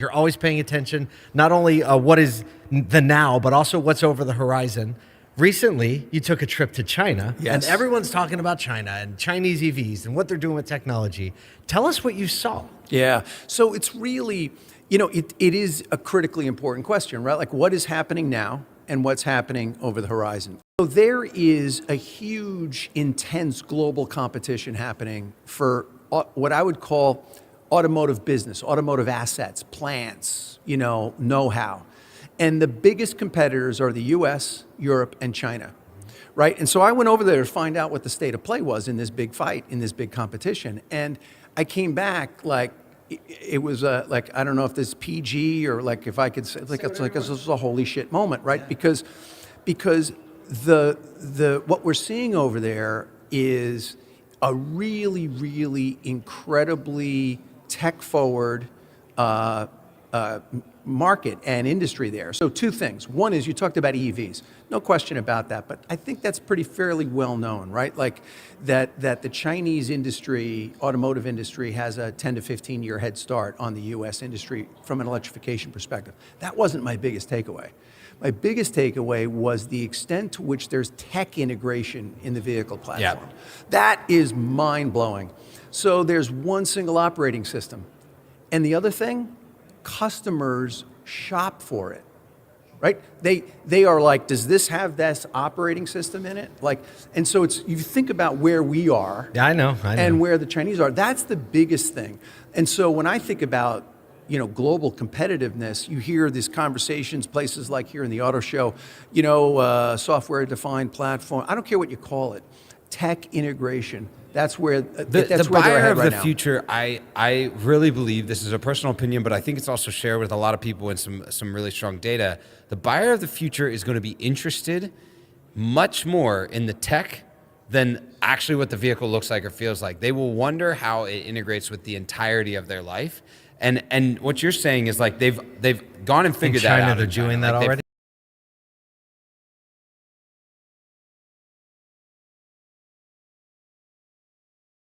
You're always paying attention, not only what is the now, but also what's over the horizon. Recently, you took a trip to China, Yes. and everyone's talking about China and Chinese EVs and what they're doing with technology. Tell us what you saw. Yeah. So it's really, it is a critically important question, right? Like what is happening now and what's happening over the horizon. So there is a huge, intense global competition happening for what I would call automotive business, automotive assets, plants, know-how. And the biggest competitors are the US, Europe, and China, right? And so I went over there to find out what the state of play was in this big fight, in this big competition. And I came back like, it was like, I don't know if this is PG or like if I could say, like it's like this was a holy shit moment, right? Yeah. Because the what we're seeing over there is a really, really incredibly tech forward market and industry there. So two things. One is you talked about EVs. No question about that, but I think that's pretty fairly well known, right? Like that the Chinese industry, automotive industry, has a 10 to 15 year head start on the US industry from an electrification perspective. That wasn't my biggest takeaway. My biggest takeaway was the extent to which there's tech integration in the vehicle platform. Yeah. That is mind-blowing. So there's one single operating system. And the other thing, customers shop for it, right? They are like, does this have this operating system in it? Like, and so it's, you think about where we are. Yeah, I know. And where the Chinese are, that's the biggest thing. And so when I think about, global competitiveness, you hear these conversations, places like here in the auto show, software-defined platform, I don't care what you call it, tech integration. That's where the where they're buyer at of right the now. future. I really believe, this is a personal opinion, but I think it's also shared with a lot of people and some really strong data. The buyer of the future is going to be interested much more in the tech than actually what the vehicle looks like or feels like. They will wonder how it integrates with the entirety of their life. And what you're saying is like they've gone and figured that out. They're doing that already.